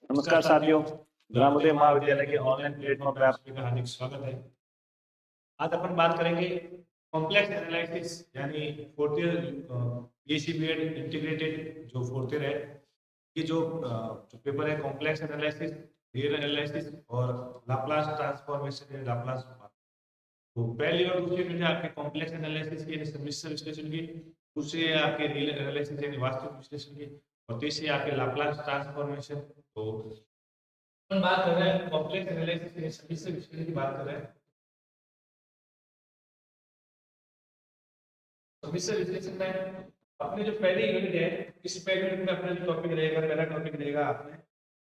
नमस्कार साथियों, ग्रामोदय महाविद्यालय के ऑनलाइन प्लेटफॉर्म पर आप सभी का हार्दिक स्वागत है। आज अपन बात करेंगे कॉम्प्लेक्स एनालिसिस यानी fourth year BSc BEd integrated जो फोर्थ ईयर है, ये जो पेपर है कॉम्प्लेक्स एनालिसिस, रियल एनालिसिस और लाप्लास ट्रांसफॉर्मेशन या लाप्लास। तो पहली और दूसरी यूनिट है आपके कॉम्प्लेक्स एनालिसिस की यानी सम्मिश्र विश्लेषण की, दूसरी है आपके रियल एनालिसिस यानी वास्तविक विश्लेषण की, और तीसरी है आपके लाप्लास ट्रांसफॉर्मेशन। तो अपन बात कर रहे हैं कॉम्प्लेक्स एनालिसिस यानी सम्मिश्र विश्लेषण की बात कर रहे हैं। सम्मिश्र विश्लेषण में अपने जो पहली यूनिट है, इस पहली यूनिट में अपना जो टॉपिक रहेगा, पहला टॉपिक रहेगा आपने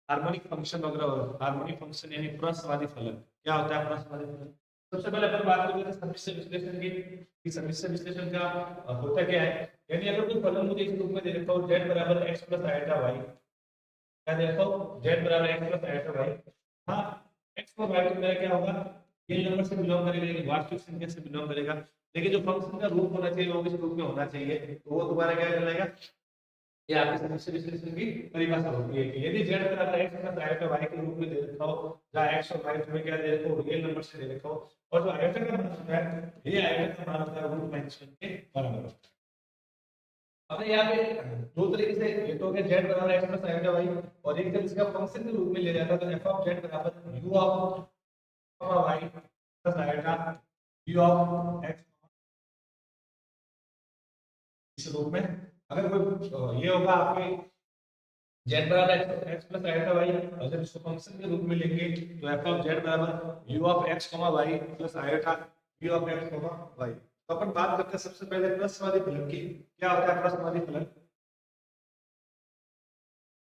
हार्मोनिक फंक्शन वगैरह। हार्मोनिक फंक्शन यानी प्रसवादी फलन। क्या होता है प्रसवादी फलन? सबसे पहले अपन बात करते हैं सम्मिश्र विश्लेषण की कि सम्मिश्र विश्लेषण का होता क्या है। यानी अगर कोई फलन मुझे इस रूप में दे रखा हो z बराबर x प्लस आयोटा y, क्या दे रखा हो z बराबर x प्लस आयोटा y। हाँ, x और y तो मेरा क्या होगा, रियल नंबर से बिलोंग करेगा, वास्तविक संख्या से बिलोंग करेगा, लेकिन जो फंक्शन का रूप होना चाहिए वो इस रूप में होना चाहिए। तो वो दोबारा क्या कहलाएगा, ये आपके सम्मिश्र विश्लेषण की परिभाषा होती है कि यदि z बराबर x प्लस आयोटा y के रूप में दे रखा हो, जहाँ x और y तुम्हें क्या दे रखा हो, रियल नंबर से दे रखा हो, और जो आयोटा का मान होता है, ये आयोटा का मान होता है रूट माइनस 1 के बराबर होता है। अब यहाँ पे दो तरीके से, ये तो हो गया z बराबर x प्लस आयोटा y, और एक जब इसका फंक्शन के रूप में ले जाता है तो f ऑफ z बराबर u of y plus iota u of x इस रूप में। अगर कोई ये होगा आपके z बराबर x प्लस आयोटा y, और जब इसको फंक्शन के रूप में लेंगे तो f ऑफ z बराबर u of x y plus iota v of x y। तो अपन बात करते हैं सबसे पहले प्रसवादी फलन की। क्या होता है प्रसवादी फलन?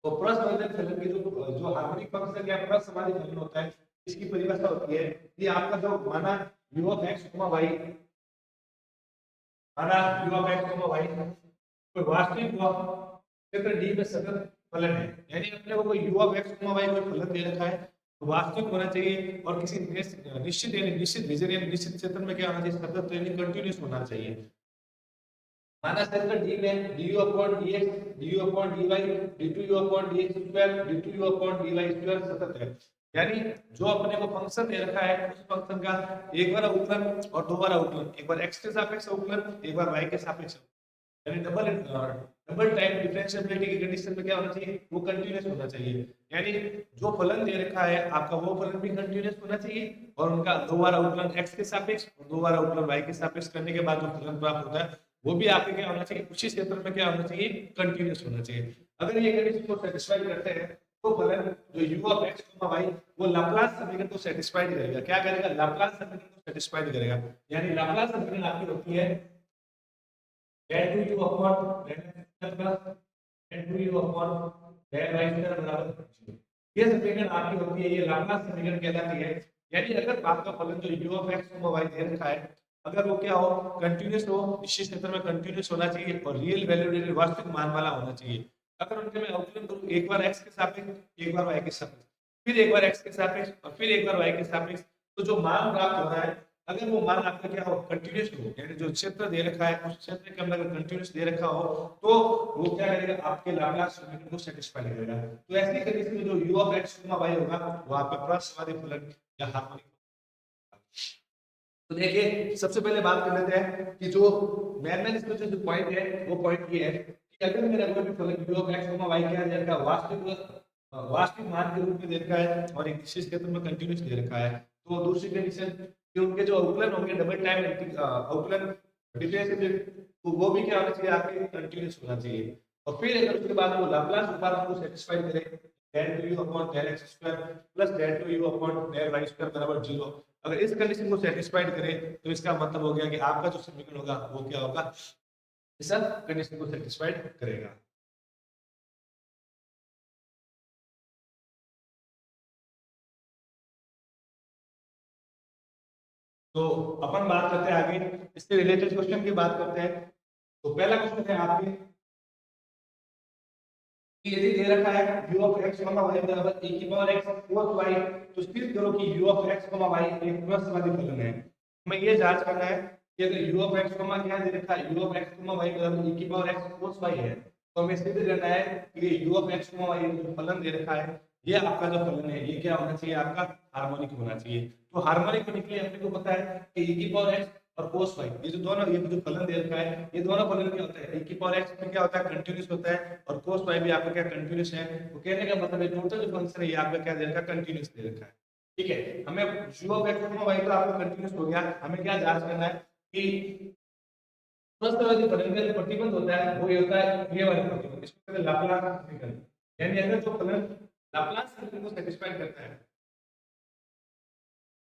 तो प्रसवादी फलन की जो हार्मोनिक फंक्शन या प्रसवादी फलन होता है, इसकी परिभाषा होती है कि आपका जो माना u ऑफ x y, माना u ऑफ x y कोई वास्तविक क्षेत्र D में सतत फलन है। यानी अपने को कोई u ऑफ x y कोई फलन दे रखा है, तो वास्तविक होना चाहिए और किसी निश्चित यानी निश्चित रीजन यानी निश्चित क्षेत्र में क्या होना चाहिए, सतत यानी कंटीन्यूअस होना चाहिए। माना क्षेत्र D में du upon dx, du upon dy, d2u upon dx square, d2u upon dy square सतत है। यानी जो अपने को फंक्शन दे रखा है, उस फंक्शन का एक बार अवकलन और दो बार अवकलन, एक बार x के सापेक्ष अवकलन, एक बार y के सापेक्ष, यानी डबल टाइम डिफरेंशिएबिलिटी की कंडीशन में क्या होना चाहिए, वो कंटीन्यूअस होना चाहिए। यानी जो फलन दे रखा है आपका, वो फलन भी कंटीन्यूअस होना चाहिए, और उनका दो बार अवकलन x के सापेक्ष और दो बार अवकलन y के सापेक्ष करने के बाद जो फलन प्राप्त होता है, वो भी आपके क्या होना चाहिए, उसी क्षेत्र में क्या होना चाहिए, कंटीन्यूअस होना चाहिए। अगर ये कंडीशन को सेटिस्फाई करते हैं तो फलन जो u ऑफ x, y वो लाप्लास समीकरण को सेटिस्फाई करेगा। क्या करेगा, लाप्लास समीकरण को सेटिस्फाई करेगा। यानी लाप्लास समीकरण आपकी होती है tan 2u upon tan x plus tan 2u upon tan y square बराबर 0। ये समीकरण आपकी होती है, ये लाप्लास समीकरण कहलाती है। यानी अगर आपका फलन जो u of x, y दे रखा है, अगर वो क्या हो, कंटीन्यूअस हो, निश्चित क्षेत्र में कंटीन्यूअस होना चाहिए और रियल वैल्यू वास्तविक मान वाला होना चाहिए। अगर उनके मैं अवकलन करूं, एक बार x के सापेक्ष, एक बार y के सापेक्ष, फिर एक बार x के सापेक्ष और फिर एक बार y के सापेक्ष, तो जो मान प्राप्त हो रहा है, अगर वो मान आपका क्या हो, कंटीन्यूअस हो, यानी जो क्षेत्र दे रखा है उस क्षेत्र के अंदर कंटीन्यूअस दे रखा हो, तो वो क्या करेगा, आपके लाप्लास समीकरण को सेटिस्फाई करेगा। तो ऐसी कंडीशन में जो u ऑफ x, y होगा वो आपका प्रसवादी फलन या हार्मोनिक। तो देखिए सबसे पहले बात कर लेते हैं कि जो मैन इसमें जो पॉइंट है, वो पॉइंट ये है कि अगर मेरा कोई भी फलन u ऑफ x, y क्या दे रखा है, वास्तविक मान के रूप में दे रखा है और एक विशेष क्षेत्र में कंटीन्यूअस दे रखा है, तो दूसरी कंडीशन कि उनके जो अवकलन होंगे डबल टाइम अवकलन डिफरेंशिएबिलिटी, तो वो भी क्या होना चाहिए, आपके कंटीन्यूअस होना चाहिए। और फिर अगर उसके बाद वो लाप्लास रूपांतर को सेटिस्फाई करे, tan 2u upon tan x square plus tan 2u upon tan y square बराबर 0, अगर इस कंडीशन को सेटिस्फाइड करे तो इसका मतलब हो गया कि आपका जो समीकरण होगा वो क्या होगा, इस कंडीशन को सेटिस्फाइड करेगा। तो अपन बात करते हैं आगे, इससे रिलेटेड क्वेश्चन की बात करते हैं। तो पहला क्वेश्चन है आपके कि यदि दे रखा है u ऑफ x, y बराबर e की पावर x cos y, तो स्थिर करो कि u ऑफ x, y एक प्रसवादी फलन है। हमें ये जांच करना है कि अगर u ऑफ x, क्या दे रखा है, u ऑफ x, y बराबर e की पावर x cos y है, तो हमें सिद्ध करना है कि u ऑफ x, y जो फलन दे रखा है ये आपका जो फलन है ये क्या होना चाहिए, आपका हार्मोनिक होना चाहिए। तो हार्मोनिक होने के लिए अपने को पता है कि e की पावर x और cos y, ये जो दोनों ये जो फलन दे रखा है ये दोनों फलन क्या होता है, e की पावर x में क्या होता है कंटीन्यूअस होता है और cos y भी आपका क्या कंटीन्यूअस है। तो कहने का मतलब है टोटल जो फंक्शन है ये आपका क्या दे रखा है, कंटीन्यूअस दे रखा है। ठीक है, हमें u ऑफ x y तो आपका कंटीन्यूअस हो गया, हमें क्या जांच करना है कि प्रस्थवादी फलन का जो प्रतिबंध होता है वो ये होता है ये वाला प्रतिबंध, इसको कहते हैं लाप्लास समीकरण। यानी अगर जो फलन लाप्लास समीकरण को सेटिस्फाई करता है,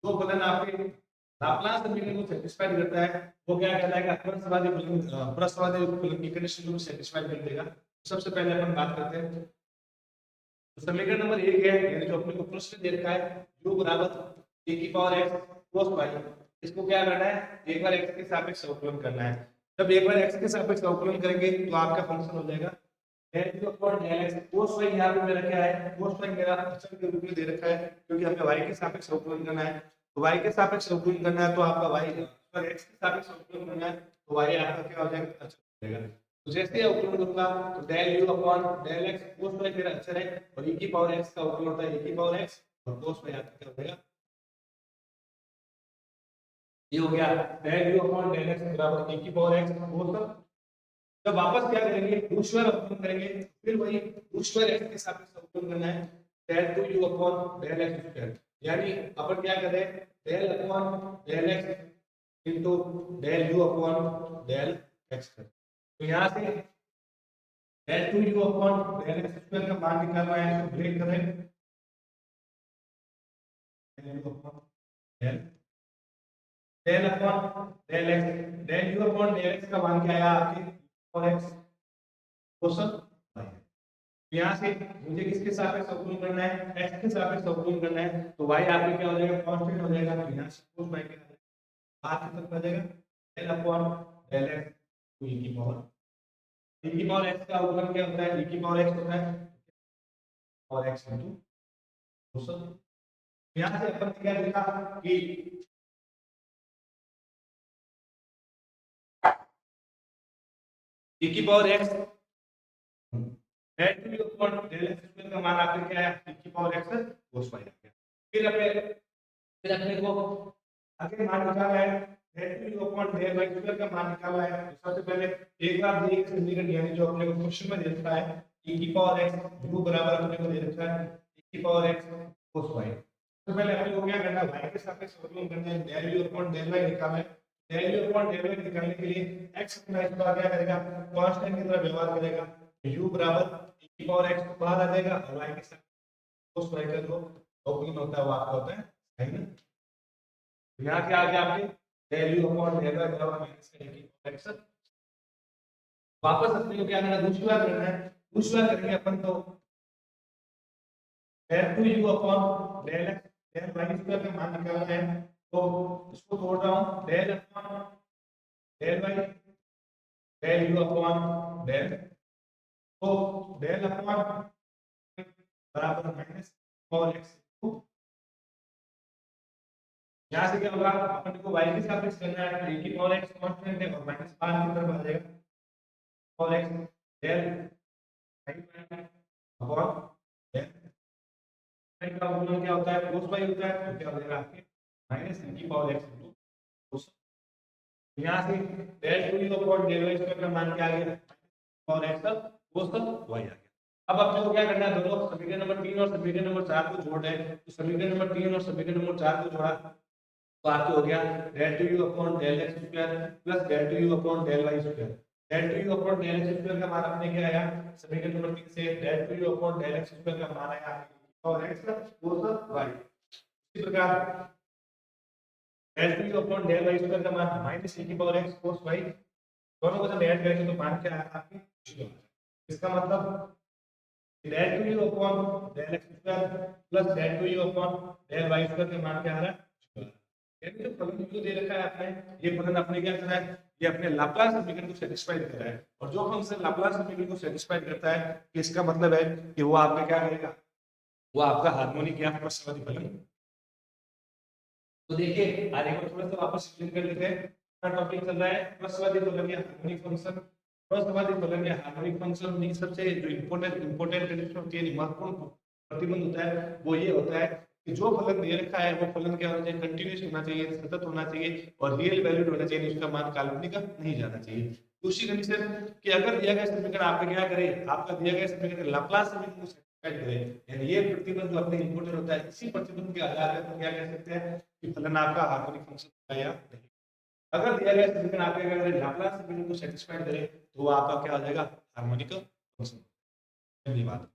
जो फलन आपके लाप्लास समीकरण को सेटिस्फाई करता है वो क्या कहलाएगा, प्रस्थवादी फलन की कंडीशन को सेटिस्फाई कर देगा। सबसे पहले अपन बात करते हैं तो समीकरण नंबर 1 है, यानी जो अपने को प्रश्न दे रखा है u बराबर a की पावर x cos y, इसको क्या करना है, एक बार x के सापेक्ष अवकलन करना है। जब एक बार x के सापेक्ष अवकलन करेंगे तो आपका फंक्शन हो जाएगा del u upon del x। cos y यहाँ पे मेरा क्या है, cos y मेरा अचल के रूप में दे रखा है क्योंकि हमें y के सापेक्ष अवकलन करना है। तो y के सापेक्ष अवकलन करना है तो आपका y पर x के सापेक्ष अवकलन करना है तो y आपका क्या हो जाएगा, अचल हो जाएगा। तो जैसे ही अवकलन करूंगा तो del u upon del x cos y मेरा अचर है और e की पावर x का अवकलन होता है e की पावर x और cos y आपका क्या हो जाएगा, ये हो गया del u upon del x बराबर e की पावर x cos। जब वापस क्या करेंगे, ऊष्वर अवकलन करेंगे, फिर वही ऊष्वर x के सापेक्ष अवकलन करना है del 2u upon del x square. यानी अपन क्या करें, del upon del x into del u upon del x करें। तो यहाँ से del 2u upon del x square का मान निकालना है तो ब्रेक करें del u upon del upon del x, del u upon del x का मान क्या आया आपके और x क्वेश्चन y है। यहाँ से मुझे किसके सापेक्ष अवकलन करना है, x के सापेक्ष अवकलन करना है तो y आपके क्या हो जाएगा, कांस्टेंट हो जाएगा। तो यहाँ से cos y क्या बात कितना आ जाएगा del upon del x to e की पावर x का अवकलन क्या होता है, e की पावर x होता है और x into क्वेश्चन। यहाँ से अपन क्या देखा कि e की power x del 2u upon del x square का मान आपके क्या है, e की पावर x cos y आ गया। फिर अपने को आगे मान निकालना है del 2u upon del y square का मान निकालना है। तो सबसे पहले एक बार दिए गए समीकरण यानी जो अपने को क्वेश्चन में दे रखा है e की पावर x u बराबर अपने को दे रखा है e की पावर x cos y। तो पहले अपने को क्या करना है, y के सापेक्ष अवकलन करना है, del u upon del y निकालना है। del u upon del y निकालने के लिए x अपना इस बार क्या करेगा, कांस्टेंट की तरह व्यवहार करेगा। u बराबर e की पावर x तो बाहर आ जाएगा और y के साथ cos y का जो अवकलन होता है वो आपका होता है sin। यहाँ क्या आ गया आपके del u upon del y बराबर माइनस e की पावर x। वापस अपने को क्या करना है, दूसरी बार करना है, दूसरी बार करेंगे अपन तो del 2u upon del x del y square का मान निकालना है। तो इसको तोड़ रहा हूँ del upon del y del u upon del, तो del upon बराबर माइनस पावर x। यहाँ से क्या होगा, अपन को y के सापेक्ष करना है तो e की पावर x कांस्टेंट है और माइनस बाहर की तरफ आ जाएगा power x del upon del का अवकलन क्या होता है, cos y होता है तो क्या हो जाएगा आपके माइनस e की पावर x into cos। यहाँ से del 2u upon del y square का मान क्या आ गया, पावर x cos y आ गया। अब अपने को क्या करना है, दोनों समीकरण नंबर 3 और समीकरण नंबर 4 को जोड़ना है। तो समीकरण नंबर 3 और समीकरण नंबर 4 को जोड़ा तो आपके हो गया del 2u upon del x square plus del 2u upon del y square. del 2u upon del x square का मान अपने क्या आया, समीकरण नंबर 3 से del 2u upon del x square का मान आया और x cos y। इसी प्रकार del 2u upon del y square का मान माइनस e की पावर x cos y, दोनों को जब ऐड करेंगे तो मान क्या आया आपके 0। इसका मतलब del 2u upon del x square plus del 2u upon del y square का मान क्या आ रहा है, यानी जो फलन जो दे रखा है आपने, ये फलन अपने क्या कर रहा है, ये अपने लाप्लास समीकरण को सेटिस्फाई कर रहा है। और जो फंक्शन लाप्लास समीकरण को सेटिस्फाई करता है कि इसका मतलब है कि वो आपका क्या करेगा, वो आपका हार्मोनिक या प्रस्थवादी फलन। तो देखिए आगे को थोड़ा सा वापस रिवीजन कर लेते हैं। टॉपिक चल रहा है प्रस्थवादी फलन या हार्मोनिक फंक्शन। प्रस्थवादी फलन या हार्मोनिक फंक्शन में सबसे जो इंपॉर्टेंट कंडीशन होती है, महत्वपूर्ण प्रतिबंध होता है वो ये होता है कि जो फलन दे रखा है वो फलन क्या होना चाहिए, कंटिन्यूस होना चाहिए, सतत होना चाहिए और रियल वैल्यूड होना चाहिए, उसका मान काल्पनिक नहीं जाना चाहिए। दूसरी कंडीशन कि अगर दिया गया समीकरण आपका क्या करे, आपका दिया गया समीकरण लाप्लास समीकरण को सेटिस्फाई करे, यानी ये प्रतिबंध जो अपने इंपॉर्टेंट होता है, इसी प्रतिबंध के आधार पर क्या कह सकते हैं कि फलन आपका हार्मोनिक फंक्शन है या नहीं। अगर दिया गया समीकरण आपके अगर लाप्लास समीकरण को सेटिस्फाई करे तो वो आपका क्या हो जाएगा, हार्मोनिक फंक्शन। धन्यवाद।